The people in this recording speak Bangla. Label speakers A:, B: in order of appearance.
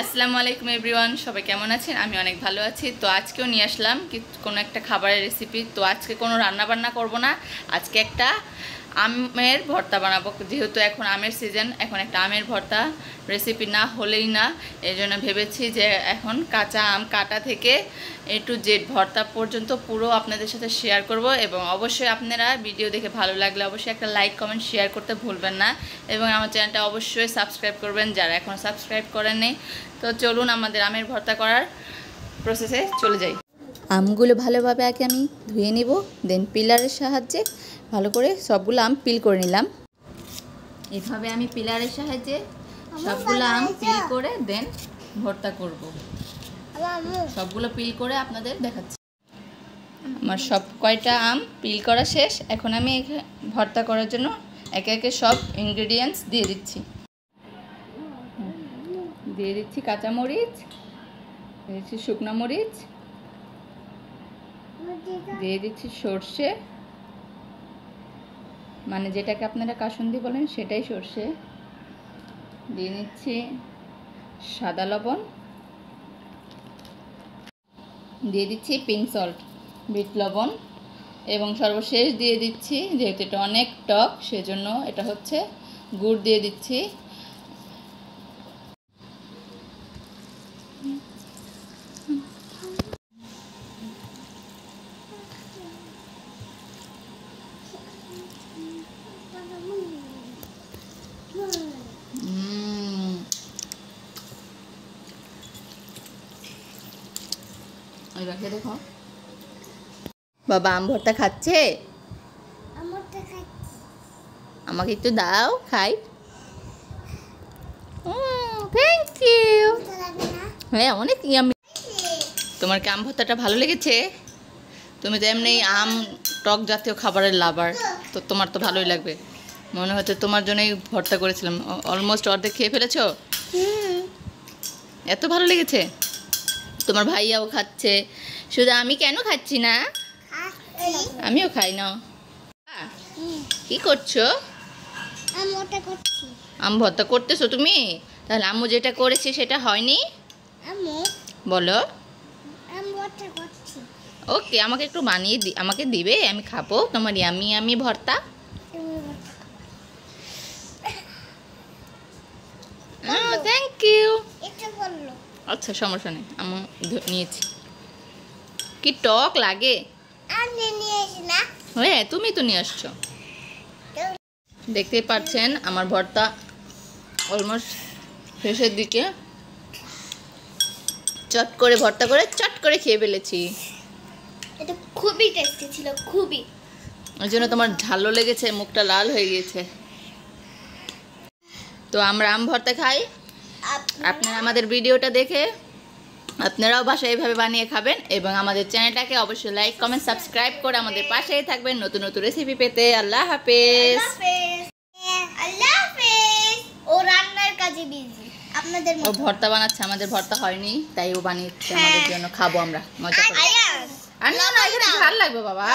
A: আসসালামু আলাইকুম এভরিওয়ান, সবাই কেমন আছেন? আমি অনেক ভালো আছি। তো আজকেও নিয়ে আসলাম কোনো একটা খাবারের রেসিপি। তো আজকে কোনো রান্না বান্না করব না, আজকে একটা আমের ভর্তা বানাবো। যেহেতু এখন আমের সিজন, এখন একটা আমের ভর্তা রেসিপি না হলেই না। এই জন্য ভেবেছি যে এখন কাঁচা আম কাটা থেকে A to Z ভর্তা পর্যন্ত পুরো আপনাদের সাথে শেয়ার করব। এবং অবশ্যই আপনারা ভিডিও দেখে ভালো লাগলে অবশ্যই একটা লাইক কমেন্ট শেয়ার করতে ভুলবেন না, এবং আমার চ্যানেলটা অবশ্যই সাবস্ক্রাইব করবেন যারা এখন সাবস্ক্রাইব করেননি। তো চলুন আমাদের আমের ভর্তা করার প্রসেসে চলে যাই। আমগুলো ভালোভাবে আগে আমি ধুয়ে নিব, দেন পিলারের সাহায্যে ভালো করে সবগুলো আম পিল করে নিলাম। এভাবে আমি পিলারের সাহায্যে সবগুলো আম পিল করে দেন ভর্তা করব। সবগুলো পিল করে আপনাদের দেখাচ্ছি। আমার সব কয়টা আম পিল করা শেষ। এখন আমি ভর্তা করার জন্য একে একে সব ইনগ্রেডিয়েন্টস দিয়ে দিচ্ছি। দিয়ে দিচ্ছি কাঁচামরিচ, দিয়ে দিচ্ছি শুকনো মরিচ, দিয়ে দিচ্ছি সর্ষে, মানে যেটাকে আপনারা কাসুন্দি বলেন সেটাই সর্ষে। দিয়ে নিচ্ছি সাদা লবণ, দিয়ে দিচ্ছি পিঙ্ক সল্ট বিট লবণ, এবং সর্বশেষ দিয়ে দিচ্ছি, যেহেতু এটা অনেক টক সেজন্য এটা হচ্ছে গুড় দিয়ে দিচ্ছি। দেখো বাবা আম ভর্তা খাচ্ছে, আমাকে একটু দাও খাই। Thank you. হ্যাঁ অনেক ইয়ামি। তোমার কি আম ভর্তাটা ভালো লেগেছে? তুমি তো এমনি আম টক জাতীয় খাবারের লাভার, তো তোমার তো ভালোই লাগবে। মনে হচ্ছে তোমার জন্যই ভর্তা করেছিলাম। অলমোস্ট অর্ধেক খেয়ে ফেলেছো? এত ভালো লেগেছে? তোমার ভাইয়াও খাচ্ছে, শুধু আমি কেন খাচ্ছি না? আমিও খাই না। কি করছো? আম ভর্তা করতেছো তুমি? তাহলে আম্মু যেটা করেছি সেটা হয়নি বলো। ওকে, আমাকে একটু বানিয়ে আমাকে দিবে, আমি খাবো তোমার ইয়ামি ইয়ামি ভর্তা। Thank you. আচ্ছা সমস্যা নেই, আমি নিয়েছি। কি টক লাগে। হ্যাঁ তুমি তো নিয়ে আসছো। দেখতেই পাচ্ছেন আমার ভর্তা অলমোস্ট শেষের দিকে। চট করে ভর্তা করে চট করে খেয়ে ফেলেছি।
B: এটা খুবই টেস্টি ছিল, খুবই।
A: ওই জন্য তোমার ঝালও লেগেছে, মুখটা লাল হয়ে গিয়েছে। তো আমরা আম ভর্তা খাই। আপনারা আমাদের ভিডিওটা দেখে আপনারাও বাসায় এইভাবে বানিয়ে খাবেন, এবং আমাদের চ্যানেলটাকে অবশ্যই লাইক কমেন্ট সাবস্ক্রাইব করে আমাদের পাশেই থাকবেন নতুন নতুন রেসিপি পেতে। আল্লাহ হাফেজ।
B: আল্লাহ হাফেজ। ও রান্নার কাজে বিজি। আপনাদের
A: ও ভর্তা বানাচ্ছে, আমাদের ভর্তা হয়নি তাই ও বানিয়েছে আমাদের জন্য, খাবো আমরা মজা করে। আর না না, এখানে ঝাল লাগবে বাবা।